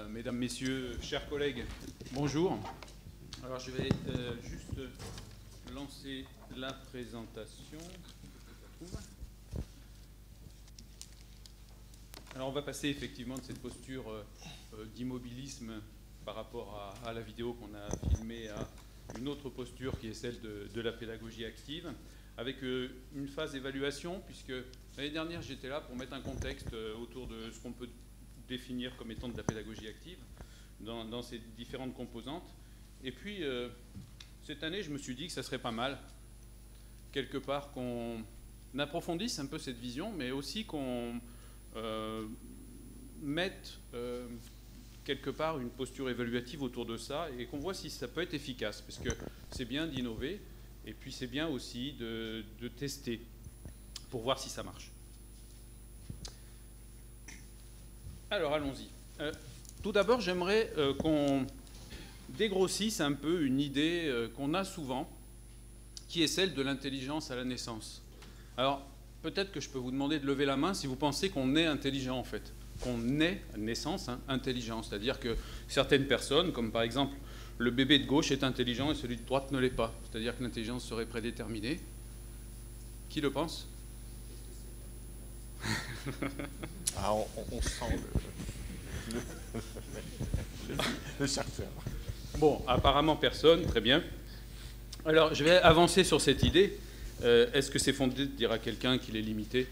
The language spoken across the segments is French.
Mesdames, Messieurs, chers collègues, bonjour. Alors je vais juste lancer la présentation. Alors on va passer effectivement de cette posture d'immobilisme par rapport à la vidéo qu'on a filmée à une autre posture qui est celle de la pédagogie active, avec une phase d'évaluation, puisque l'année dernière j'étais là pour mettre un contexte autour de ce qu'on peut définir comme étant de la pédagogie active dans ses différentes composantes. Et puis cette année je me suis dit que ça serait pas mal quelque part qu'on approfondisse un peu cette vision, mais aussi qu'on mette quelque part une posture évaluative autour de ça et qu'on voit si ça peut être efficace, parce que c'est bien d'innover et puis c'est bien aussi de tester pour voir si ça marche. Alors allons-y. Tout d'abord, j'aimerais qu'on dégrossisse un peu une idée qu'on a souvent, qui est celle de l'intelligence à la naissance. Alors, peut-être que je peux vous demander de lever la main si vous pensez qu'on est intelligent, en fait. Qu'on est, à naissance, intelligent. C'est-à-dire que certaines personnes, comme par exemple le bébé de gauche est intelligent et celui de droite ne l'est pas. C'est-à-dire que l'intelligence serait prédéterminée. Qui le pense? Ah, on sent le chercheur. Bon, apparemment personne, très bien. Alors, je vais avancer sur cette idée. Est-ce que c'est fondé de dire à quelqu'un qu'il est limité?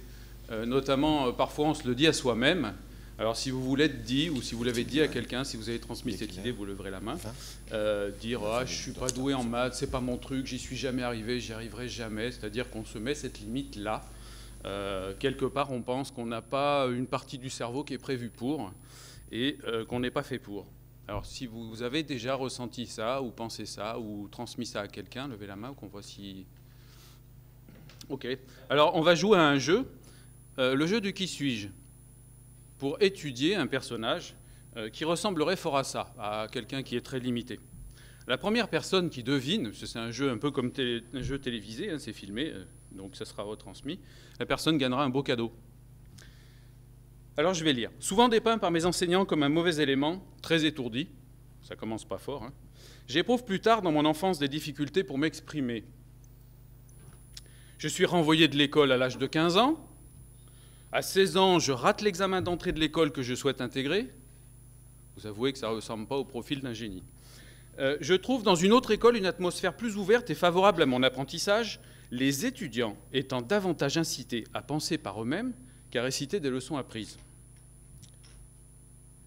Notamment, parfois, on se le dit à soi-même. Alors, si vous voulez être dit, ou si vous l'avez dit à quelqu'un, si vous avez transmis cette idée, vous leverez la main. Dire « Ah, je ne suis pas doué en maths, c'est pas mon truc, j'y suis jamais arrivé, j'y arriverai jamais ». C'est-à-dire qu'on se met cette limite-là. Quelque part, on pense qu'on n'a pas une partie du cerveau qui est prévue pour et qu'on n'est pas fait pour. Alors, si vous avez déjà ressenti ça, ou pensé ça, ou transmis ça à quelqu'un, levez la main, qu'on voit si... Ok. Alors, on va jouer à un jeu, le jeu du qui suis-je, pour étudier un personnage qui ressemblerait fort à ça, à quelqu'un qui est très limité. La première personne qui devine, c'est un jeu un peu comme un jeu télévisé, hein, c'est filmé, donc ça sera retransmis, la personne gagnera un beau cadeau. Alors je vais lire. Souvent dépeint par mes enseignants comme un mauvais élément, très étourdi, ça commence pas fort, hein. J'éprouve plus tard dans mon enfance des difficultés pour m'exprimer. Je suis renvoyé de l'école à l'âge de 15 ans. À 16 ans, je rate l'examen d'entrée de l'école que je souhaite intégrer. Vous avouez que ça ne ressemble pas au profil d'un génie. Je trouve dans une autre école une atmosphère plus ouverte et favorable à mon apprentissage, les étudiants étant davantage incités à penser par eux-mêmes qu'à réciter des leçons apprises.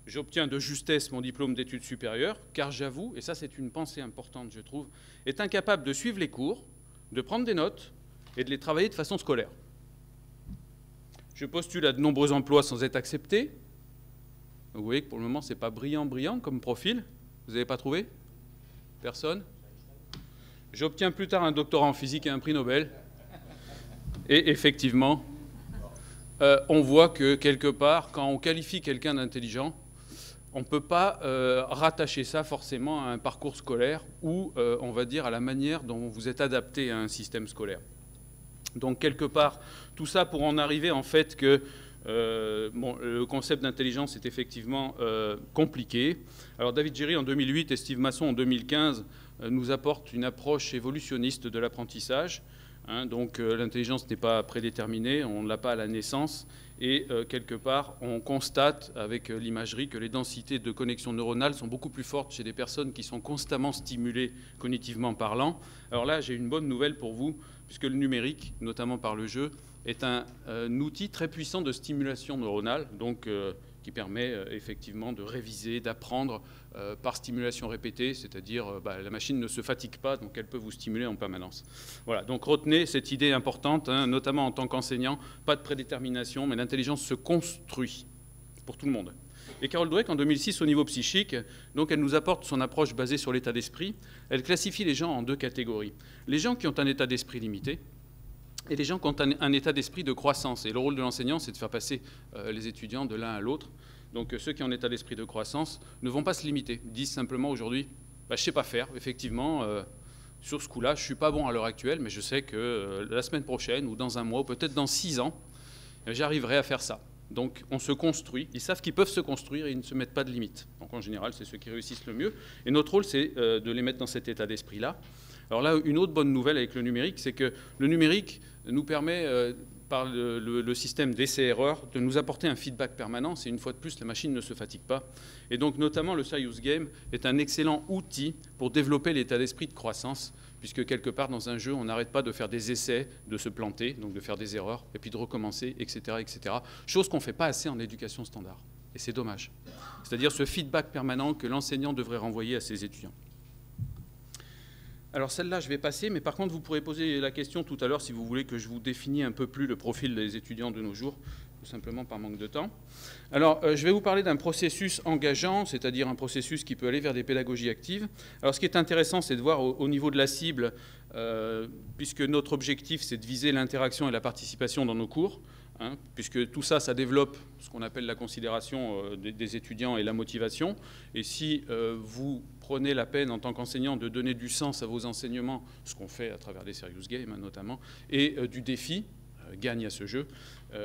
J'obtiens de justesse mon diplôme d'études supérieures, car j'avoue, et ça c'est une pensée importante je trouve, est incapable de suivre les cours, de prendre des notes et de les travailler de façon scolaire. Je postule à de nombreux emplois sans être accepté. Vous voyez que pour le moment c'est pas brillant comme profil. Vous n'avez pas trouvé? Personne? J'obtiens plus tard un doctorat en physique et un prix Nobel. Et effectivement, on voit que quelque part, quand on qualifie quelqu'un d'intelligent, on ne peut pas rattacher ça forcément à un parcours scolaire ou, on va dire, à la manière dont vous êtes adapté à un système scolaire. Donc, quelque part, tout ça pour en arriver en fait que le concept d'intelligence est effectivement compliqué. Alors, David Géry en 2008 et Steve Masson en 2015 nous apportent une approche évolutionniste de l'apprentissage. Donc l'intelligence n'est pas prédéterminée, on ne l'a pas à la naissance, et quelque part on constate avec l'imagerie que les densités de connexions neuronales sont beaucoup plus fortes chez des personnes qui sont constamment stimulées cognitivement parlant. Alors là j'ai une bonne nouvelle pour vous, puisque le numérique, notamment par le jeu, est un outil très puissant de stimulation neuronale, donc qui permet effectivement de réviser, d'apprendre par stimulation répétée, c'est-à-dire la machine ne se fatigue pas, donc elle peut vous stimuler en permanence. Voilà, donc retenez cette idée importante, notamment en tant qu'enseignant, pas de prédétermination, mais l'intelligence se construit pour tout le monde. Et Carol Dweck, en 2006, au niveau psychique, donc elle nous apporte son approche basée sur l'état d'esprit. Elle classifie les gens en deux catégories. Les gens qui ont un état d'esprit limité, et les gens qui ont un état d'esprit de croissance. Et le rôle de l'enseignant, c'est de faire passer les étudiants de l'un à l'autre. Donc ceux qui ont un état d'esprit de croissance ne vont pas se limiter. Ils disent simplement aujourd'hui, je ne sais pas faire, effectivement, sur ce coup-là, je ne suis pas bon à l'heure actuelle, mais je sais que la semaine prochaine, ou dans un mois, ou peut-être dans 6 ans, j'arriverai à faire ça. Donc on se construit, ils savent qu'ils peuvent se construire et ils ne se mettent pas de limites. Donc en général, c'est ceux qui réussissent le mieux. Et notre rôle, c'est de les mettre dans cet état d'esprit-là. Alors là, une autre bonne nouvelle avec le numérique, c'est que le numérique nous permet, par le système d'essai-erreur, de nous apporter un feedback permanent. Et une fois de plus, la machine ne se fatigue pas. Et donc notamment, le Serious Game est un excellent outil pour développer l'état d'esprit de croissance, puisque quelque part dans un jeu, on n'arrête pas de faire des essais, de se planter, donc de faire des erreurs, et puis de recommencer, etc. etc. Chose qu'on ne fait pas assez en éducation standard. Et c'est dommage. C'est-à-dire ce feedback permanent que l'enseignant devrait renvoyer à ses étudiants. Alors celle-là, je vais passer, mais par contre, vous pourrez poser la question tout à l'heure si vous voulez que je vous définis un peu plus le profil des étudiants de nos jours, tout simplement par manque de temps. Alors, je vais vous parler d'un processus engageant, c'est-à-dire un processus qui peut aller vers des pédagogies actives. Alors, ce qui est intéressant, c'est de voir au niveau de la cible, puisque notre objectif, c'est de viser l'interaction et la participation dans nos cours, hein, puisque tout ça, ça développe ce qu'on appelle la considération des étudiants et la motivation. Et si vous prenez la peine, en tant qu'enseignant, de donner du sens à vos enseignements, ce qu'on fait à travers les Serious Games, hein, notamment, et du défi, gagne à ce jeu.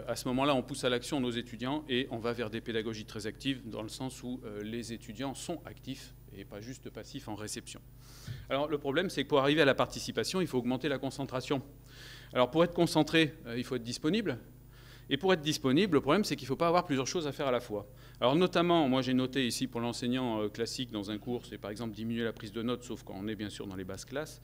À ce moment-là, on pousse à l'action nos étudiants et on va vers des pédagogies très actives dans le sens où les étudiants sont actifs et pas juste passifs en réception. Alors le problème, c'est que pour arriver à la participation, il faut augmenter la concentration. Alors pour être concentré, il faut être disponible. Et pour être disponible, le problème, c'est qu'il ne faut pas avoir plusieurs choses à faire à la fois. Alors notamment, moi j'ai noté ici pour l'enseignant classique dans un cours, c'est par exemple diminuer la prise de notes, sauf quand on est bien sûr dans les basses classes,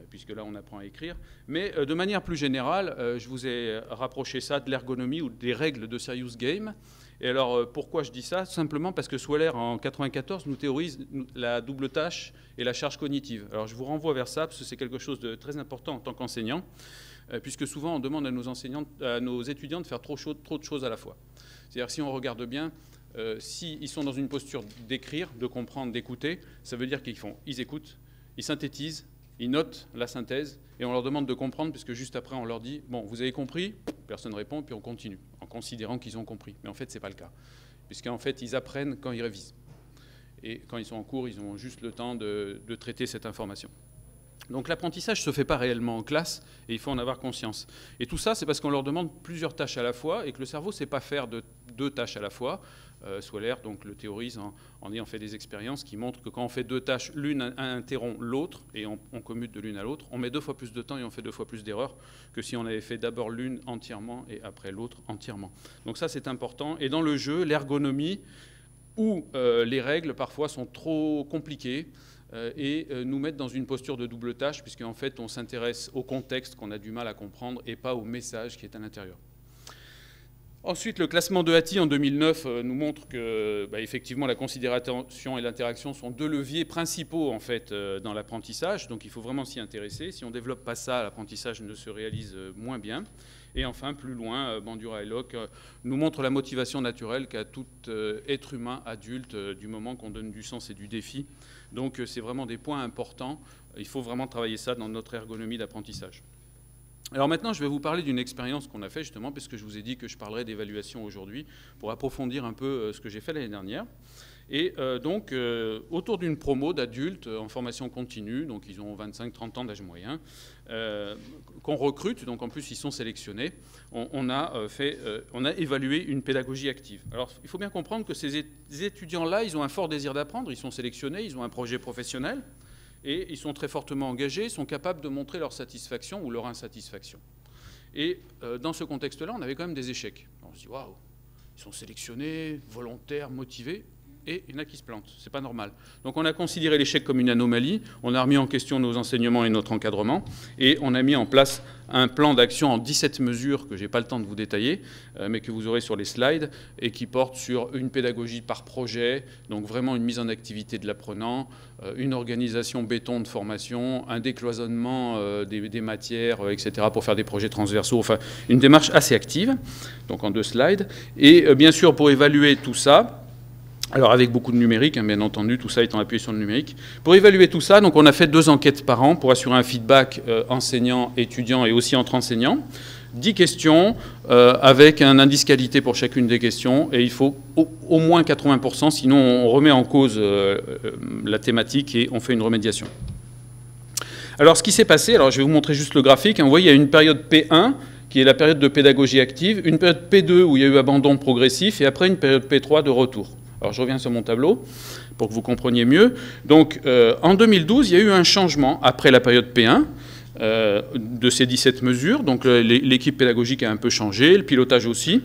puisque là on apprend à écrire. Mais de manière plus générale, je vous ai rapproché ça de l'ergonomie ou des règles de Serious Game. Et alors pourquoi je dis ça? Simplement parce que Swaller en 1994 nous théorise la double tâche et la charge cognitive. Alors je vous renvoie vers ça, parce que c'est quelque chose de très important en tant qu'enseignant, puisque souvent on demande à nos étudiants de faire trop de choses à la fois. C'est-à-dire si on regarde bien, s'ils sont dans une posture d'écrire, de comprendre, d'écouter, ça veut dire qu'ils écoutent, ils synthétisent, ils notent la synthèse, et on leur demande de comprendre, puisque juste après on leur dit « bon, vous avez compris ?» Personne ne répond, puis on continue, en considérant qu'ils ont compris. Mais en fait, ce n'est pas le cas, puisqu'en fait, ils apprennent quand ils révisent. Et quand ils sont en cours, ils ont juste le temps de traiter cette information. Donc l'apprentissage ne se fait pas réellement en classe et il faut en avoir conscience. Et tout ça, c'est parce qu'on leur demande plusieurs tâches à la fois et que le cerveau ne sait pas faire deux tâches à la fois. Swaller donc le théorise en ayant fait des expériences qui montrent que quand on fait deux tâches, l'une interrompt l'autre et on commute de l'une à l'autre, on met 2 fois plus de temps et on fait 2 fois plus d'erreurs que si on avait fait d'abord l'une entièrement et après l'autre entièrement. Donc ça, c'est important. Et dans le jeu, l'ergonomie où les règles parfois sont trop compliquées, et nous mettre dans une posture de double tâche, puisqu'en fait, on s'intéresse au contexte qu'on a du mal à comprendre et pas au message qui est à l'intérieur. Ensuite, le classement de Hattie en 2009 nous montre que, effectivement, la considération et l'interaction sont 2 leviers principaux en fait dans l'apprentissage. Donc, il faut vraiment s'y intéresser. Si on ne développe pas ça, l'apprentissage ne se réalise moins bien. Et enfin, plus loin, Bandura et Locke nous montrent la motivation naturelle qu'a tout être humain adulte du moment qu'on donne du sens et du défi. Donc, c'est vraiment des points importants. Il faut vraiment travailler ça dans notre ergonomie d'apprentissage. Alors maintenant, je vais vous parler d'une expérience qu'on a fait justement, puisque je vous ai dit que je parlerais d'évaluation aujourd'hui, pour approfondir un peu ce que j'ai fait l'année dernière. Et donc, autour d'une promo d'adultes en formation continue, donc ils ont 25-30 ans d'âge moyen, qu'on recrute, donc en plus ils sont sélectionnés, on a évalué une pédagogie active. Alors, il faut bien comprendre que ces étudiants-là, ils ont un fort désir d'apprendre, ils sont sélectionnés, ils ont un projet professionnel, et ils sont très fortement engagés, sont capables de montrer leur satisfaction ou leur insatisfaction. Et dans ce contexte-là, on avait quand même des échecs. On se dit, waouh, ils sont sélectionnés, volontaires, motivés, et il y en a qui se plantent. C'est pas normal. Donc on a considéré l'échec comme une anomalie, on a remis en question nos enseignements et notre encadrement, et on a mis en place un plan d'action en 17 mesures que je n'ai pas le temps de vous détailler, mais que vous aurez sur les slides, et qui porte sur une pédagogie par projet, donc vraiment une mise en activité de l'apprenant, une organisation béton de formation, un décloisonnement des matières, etc., pour faire des projets transversaux, enfin une démarche assez active, donc en 2 slides. Et bien sûr, pour évaluer tout ça, alors avec beaucoup de numérique, hein, bien entendu, tout ça étant appuyé sur le numérique. Pour évaluer tout ça, donc on a fait 2 enquêtes par an pour assurer un feedback enseignant, étudiant et aussi entre enseignants. 10 questions avec un indice qualité pour chacune des questions et il faut au moins 80%, sinon on remet en cause la thématique et on fait une remédiation. Alors ce qui s'est passé, alors je vais vous montrer juste le graphique, hein, vous voyez il y a une période P1 qui est la période de pédagogie active, une période P2 où il y a eu abandon progressif, et après une période P3 de retour. Alors je reviens sur mon tableau pour que vous compreniez mieux. Donc en 2012, il y a eu un changement après la période P1 de ces 17 mesures. Donc l'équipe pédagogique a un peu changé, le pilotage aussi.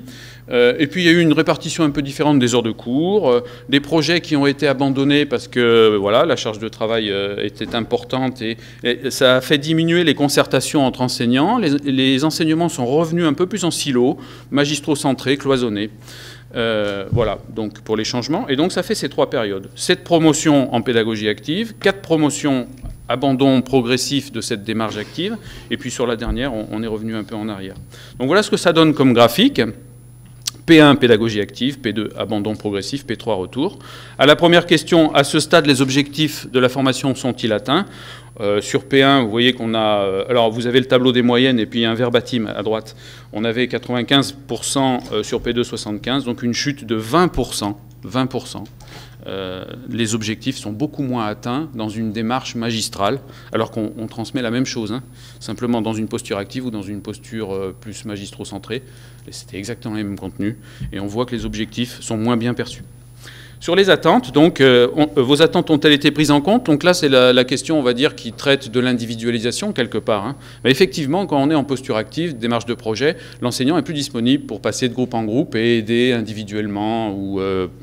Et puis il y a eu une répartition un peu différente des heures de cours, des projets qui ont été abandonnés parce que voilà, la charge de travail était importante et ça a fait diminuer les concertations entre enseignants. Les enseignements sont revenus un peu plus en silo, magistro-centrés, cloisonnés. Voilà, donc pour les changements. Et donc ça fait ces 3 périodes. 7 promotions en pédagogie active, 4 promotions abandon progressif de cette démarche active, et puis sur la dernière, on est revenu un peu en arrière. Donc voilà ce que ça donne comme graphique. P1, pédagogie active, P2, abandon progressif, P3, retour. À la première question, à ce stade, les objectifs de la formation sont-ils atteints ? Sur P1, vous voyez qu'on a... alors, vous avez le tableau des moyennes et puis un verbatim à droite. On avait 95%, sur P2, 75%, donc une chute de 20%. 20%. Les objectifs sont beaucoup moins atteints dans une démarche magistrale, alors qu'on transmet la même chose, hein, simplement dans une posture active ou dans une posture plus magistro-centrée. C'était exactement les mêmes contenus, et on voit que les objectifs sont moins bien perçus. Sur les attentes, donc, vos attentes ont-elles été prises en compte? Donc là, c'est la question, on va dire, qui traite de l'individualisation, quelque part. Hein. Mais effectivement, quand on est en posture active, démarche de projet, l'enseignant est plus disponible pour passer de groupe en groupe et aider individuellement ou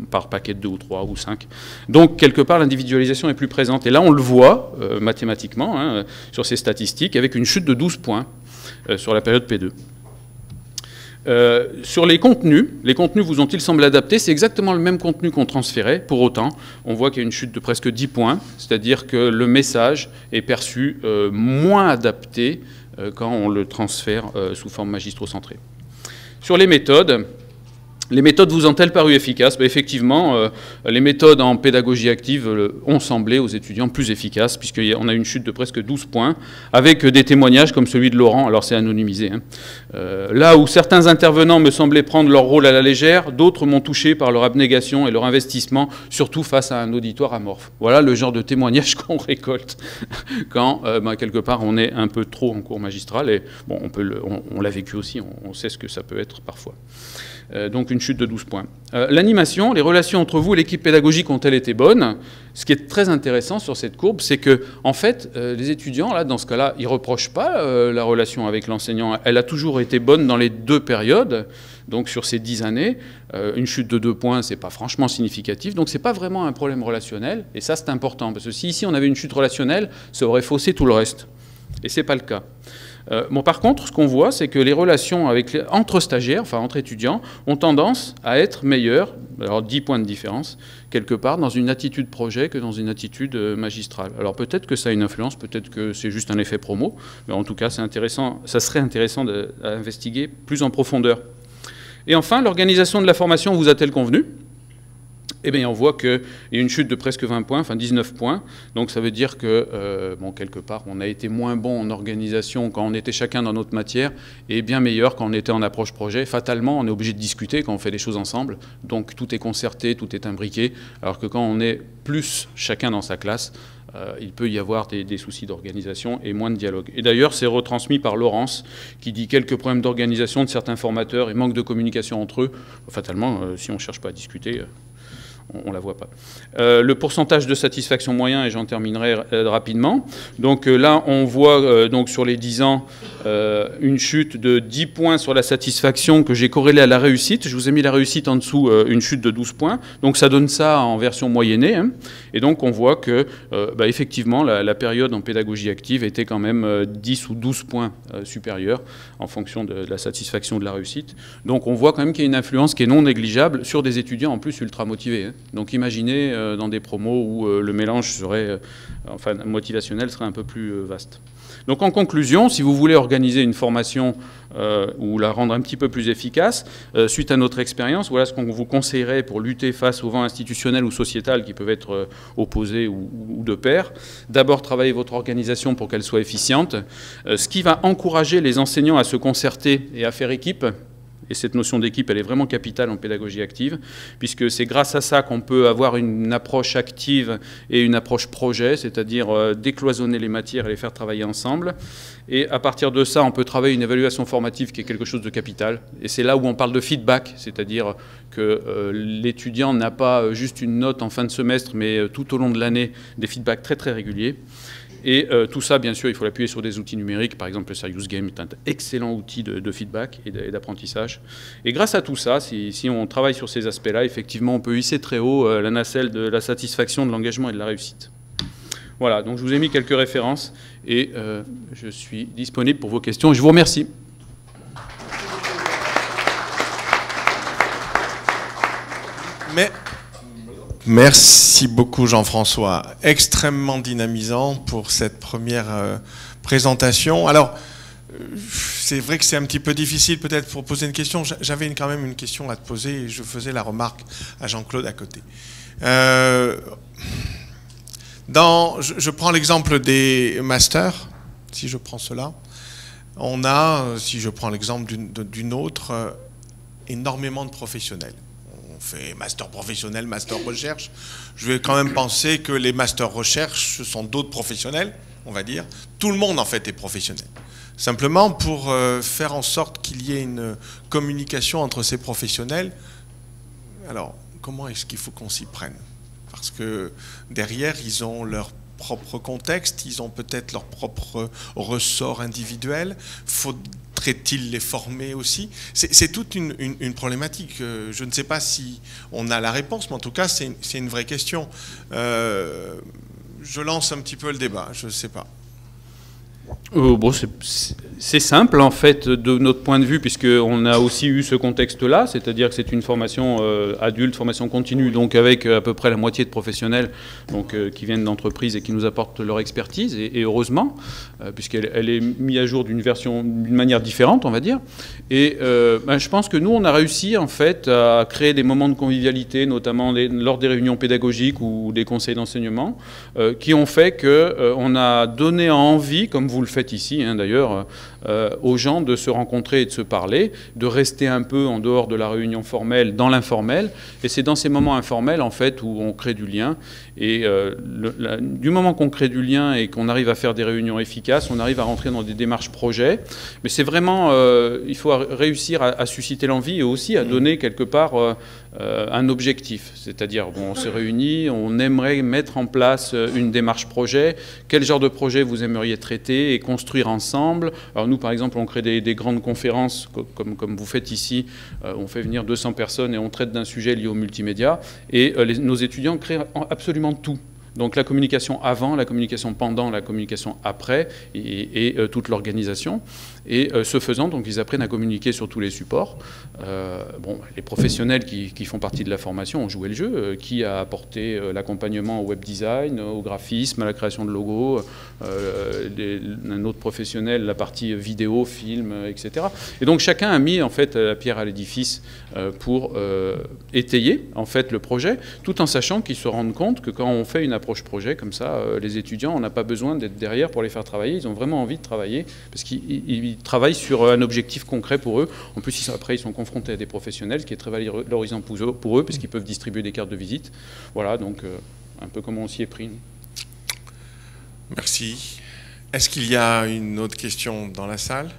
par paquet de 2 ou 3 ou 5. Donc, quelque part, l'individualisation est plus présente. Et là, on le voit mathématiquement, hein, sur ces statistiques, avec une chute de 12 points sur la période P2. Sur les contenus vous ont-ils semblé adaptés? C'est exactement le même contenu qu'on transférait. Pour autant, on voit qu'il y a une chute de presque 10 points, c'est-à-dire que le message est perçu moins adapté quand on le transfère sous forme magistro-centrée. Sur les méthodes vous ont-elles paru efficaces? Effectivement, les méthodes en pédagogie active ont semblé aux étudiants plus efficaces, puisqu'on a une chute de presque 12 points, avec des témoignages comme celui de Laurent, alors c'est anonymisé. Hein. Là où certains intervenants me semblaient prendre leur rôle à la légère, d'autres m'ont touché par leur abnégation et leur investissement, surtout face à un auditoire amorphe. Voilà le genre de témoignages qu'on récolte quand, quelque part, on est un peu trop en cours magistral, et bon, on l'a vécu aussi, on sait ce que ça peut être parfois. Donc une chute de 12 points. L'animation, les relations entre vous et l'équipe pédagogique ont-elles été bonnes? Ce qui est très intéressant sur cette courbe, c'est que, en fait, les étudiants, là, dans ce cas-là, ils ne reprochent pas la relation avec l'enseignant. Elle a toujours été bonne dans les 2 périodes. Donc sur ces 10 années, une chute de 2 points, ce n'est pas franchement significatif. Donc ce n'est pas vraiment un problème relationnel. Et ça, c'est important. Parce que si ici, on avait une chute relationnelle, ça aurait faussé tout le reste. Et ce n'est pas le cas. Bon, par contre, ce qu'on voit, c'est que les relations entre stagiaires, enfin entre étudiants, ont tendance à être meilleures, alors 10 points de différence, quelque part dans une attitude projet que dans une attitude magistrale. Alors peut-être que ça a une influence, peut-être que c'est juste un effet promo, mais en tout cas, c'est intéressant, ça serait intéressant à investiguer plus en profondeur. Et enfin, l'organisation de la formation vous a-t-elle convenu ? Eh bien, on voit qu'il y a une chute de presque 20 points, enfin 19 points. Donc ça veut dire que, bon, quelque part, on a été moins bon en organisation quand on était chacun dans notre matière et bien meilleur quand on était en approche projet. Fatalement, on est obligé de discuter quand on fait les choses ensemble. Donc tout est concerté, tout est imbriqué. Alors que quand on est plus chacun dans sa classe, il peut y avoir des soucis d'organisation et moins de dialogue. Et d'ailleurs, c'est retransmis par Laurence, qui dit quelques problèmes d'organisation de certains formateurs et manque de communication entre eux. Fatalement, si on ne cherche pas à discuter, on ne la voit pas. Le pourcentage de satisfaction moyen, et j'en terminerai rapidement. Donc là, on voit donc sur les 10 ans une chute de 10 points sur la satisfaction que j'ai corrélée à la réussite. Je vous ai mis la réussite en dessous, une chute de 12 points. Donc ça donne ça en version moyennée. Hein. Et donc on voit que, effectivement, la période en pédagogie active était quand même 10 ou 12 points supérieure en fonction de la satisfaction de la réussite. Donc on voit quand même qu'il y a une influence qui est non négligeable sur des étudiants en plus ultra motivés. Hein. Donc imaginez dans des promos où le mélange serait, motivationnel serait un peu plus vaste. Donc en conclusion, si vous voulez organiser une formation ou la rendre un petit peu plus efficace, suite à notre expérience, voilà ce qu'on vous conseillerait pour lutter face aux vents institutionnels ou sociétals qui peuvent être opposés ou de pair. D'abord, travailler votre organisation pour qu'elle soit efficiente, ce qui va encourager les enseignants à se concerter et à faire équipe. Et cette notion d'équipe, elle est vraiment capitale en pédagogie active, puisque c'est grâce à ça qu'on peut avoir une approche active et une approche projet, c'est-à-dire décloisonner les matières et les faire travailler ensemble. Et à partir de ça, on peut travailler une évaluation formative qui est quelque chose de capital. Et c'est là où on parle de feedback, c'est-à-dire que l'étudiant n'a pas juste une note en fin de semestre, mais tout au long de l'année, des feedbacks très très réguliers. Et tout ça, bien sûr, il faut l'appuyer sur des outils numériques. Par exemple, le Serious Game est un excellent outil de feedback et d'apprentissage. Et grâce à tout ça, si on travaille sur ces aspects-là, effectivement, on peut hisser très haut la nacelle de la satisfaction, de l'engagement et de la réussite. Voilà, donc je vous ai mis quelques références et je suis disponible pour vos questions. Je vous remercie. Merci beaucoup Jean-François, extrêmement dynamisant pour cette première présentation. Alors, c'est vrai que c'est un petit peu difficile peut-être pour poser une question. J'avais quand même une question à te poser et je faisais la remarque à Jean-Claude à côté. Je prends l'exemple des masters, si je prends cela. On a, si je prends l'exemple d'une autre, énormément de professionnels. On fait master professionnel, master recherche. Je vais quand même penser que les masters recherche, ce sont d'autres professionnels, on va dire. Tout le monde, en fait, est professionnel. Simplement, pour faire en sorte qu'il y ait une communication entre ces professionnels, alors, comment est-ce qu'il faut qu'on s'y prenne? Parce que derrière, ils ont leur propre contexte, ils ont peut-être leur propre ressort individuel. Faudrait-il les former aussi? C'est toute une problématique. Je ne sais pas si on a la réponse, mais en tout cas, c'est une vraie question. Je lance un petit peu le débat, je ne sais pas. Bon, c'est simple en fait de notre point de vue, puisqu'on a aussi eu ce contexte-là, c'est-à-dire que c'est une formation adulte, formation continue, donc avec à peu près la moitié de professionnels donc, qui viennent d'entreprises et qui nous apportent leur expertise, et heureusement, puisqu'elle est mise à jour d'une manière différente, on va dire. Et je pense que nous, on a réussi en fait à créer des moments de convivialité, notamment lors des réunions pédagogiques ou des conseils d'enseignement, qui ont fait qu'on a donné envie, comme vous le faites ici hein, d'ailleurs, aux gens de se rencontrer et de se parler, de rester un peu en dehors de la réunion formelle, dans l'informel. Et c'est dans ces moments informels en fait où on crée du lien. Et du moment qu'on crée du lien et qu'on arrive à faire des réunions efficaces, on arrive à rentrer dans des démarches projets. Mais c'est vraiment, il faut réussir à susciter l'envie et aussi à donner quelque part un objectif. C'est-à-dire, bon, on se réunit, on aimerait mettre en place une démarche projet. Quel genre de projet vous aimeriez traiter et construire ensemble? Alors nous, par exemple, on crée des grandes conférences, comme vous faites ici. On fait venir 200 personnes et on traite d'un sujet lié au multimédia. Et nos étudiants créent absolument tout. Donc la communication avant, la communication pendant, la communication après et toute l'organisation. Et ce faisant, donc, ils apprennent à communiquer sur tous les supports. Bon, les professionnels qui font partie de la formation ont joué le jeu. Qui a apporté l'accompagnement au web design, au graphisme, à la création de logos, un autre professionnel, la partie vidéo, film, etc. Et donc chacun a mis en fait la pierre à l'édifice pour étayer en fait le projet, tout en sachant qu'ils se rendent compte que quand on fait une approche projet comme ça, les étudiants, on n'a pas besoin d'être derrière pour les faire travailler. Ils ont vraiment envie de travailler parce qu'ils travaillent sur un objectif concret pour eux. En plus, après, ils sont confrontés à des professionnels, ce qui est très valorisant pour eux, parce qu'ils peuvent distribuer des cartes de visite. Voilà, donc un peu comment on s'y est pris. Merci. Est-ce qu'il y a une autre question dans la salle?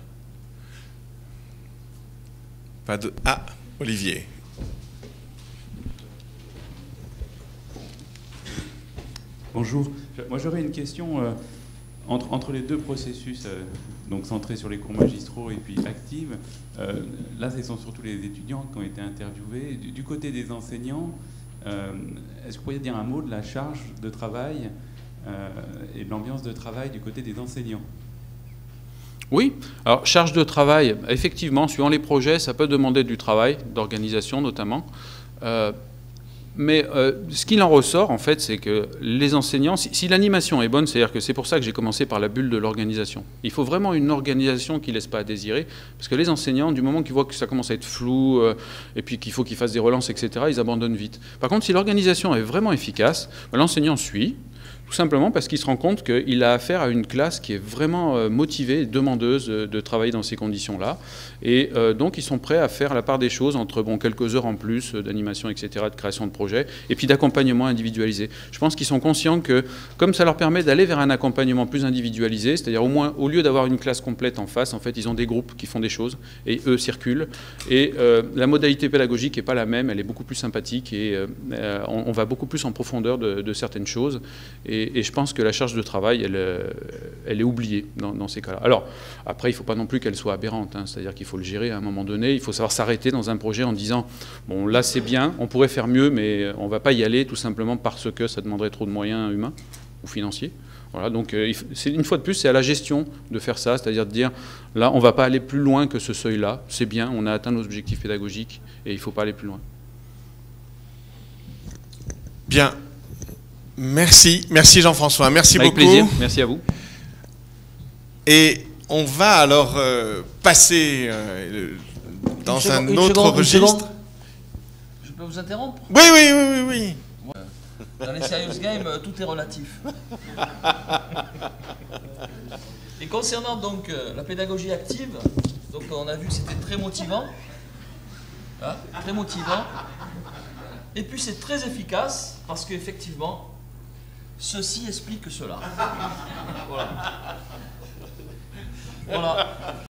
Pas de... Ah, Olivier. Bonjour. Moi, j'aurais une question entre les deux processus, donc centrés sur les cours magistraux et puis actives. Là, ce sont surtout les étudiants qui ont été interviewés. Du côté des enseignants, est-ce que vous pourriez dire un mot de la charge de travail et de l'ambiance de travail du côté des enseignants? Oui, alors charge de travail, effectivement, suivant les projets, ça peut demander du travail, d'organisation notamment. Mais ce qu'il en ressort, en fait, c'est que les enseignants, si l'animation est bonne, c'est-à-dire que c'est pour ça que j'ai commencé par la bulle de l'organisation. Il faut vraiment une organisation qui ne laisse pas à désirer, parce que les enseignants, du moment qu'ils voient que ça commence à être flou, et puis qu'il faut qu'ils fassent des relances, etc., ils abandonnent vite. Par contre, si l'organisation est vraiment efficace, l'enseignant suit. Tout simplement parce qu'il se rend compte qu'il a affaire à une classe qui est vraiment motivée, demandeuse de travailler dans ces conditions-là. Et donc, ils sont prêts à faire la part des choses entre quelques heures en plus d'animation, etc., de création de projets, et puis d'accompagnement individualisé. Je pense qu'ils sont conscients que, comme ça leur permet d'aller vers un accompagnement plus individualisé, c'est-à-dire au moins, au lieu d'avoir une classe complète en face, en fait, ils ont des groupes qui font des choses, et eux circulent. Et la modalité pédagogique n'est pas la même, elle est beaucoup plus sympathique, et on va beaucoup plus en profondeur de certaines choses. Et je pense que la charge de travail, elle est oubliée dans ces cas-là. Alors, après, il ne faut pas non plus qu'elle soit aberrante, hein, c'est-à-dire qu'il faut le gérer à un moment donné, il faut savoir s'arrêter dans un projet en disant « bon, là c'est bien, on pourrait faire mieux, mais on ne va pas y aller tout simplement parce que ça demanderait trop de moyens humains ou financiers ». Voilà, donc une fois de plus, c'est à la gestion de faire ça, c'est-à-dire de dire « là, on ne va pas aller plus loin que ce seuil-là, c'est bien, on a atteint nos objectifs pédagogiques et il ne faut pas aller plus loin ». Bien. Merci Jean-François, merci beaucoup. Avec plaisir, merci à vous. Et on va alors passer dans un autre registre. Je peux vous interrompre? Oui. Dans les serious games, tout est relatif. Et concernant donc la pédagogie active, donc on a vu que c'était très motivant. Hein, très motivant. Et puis c'est très efficace parce qu'effectivement, ceci explique cela. Voilà.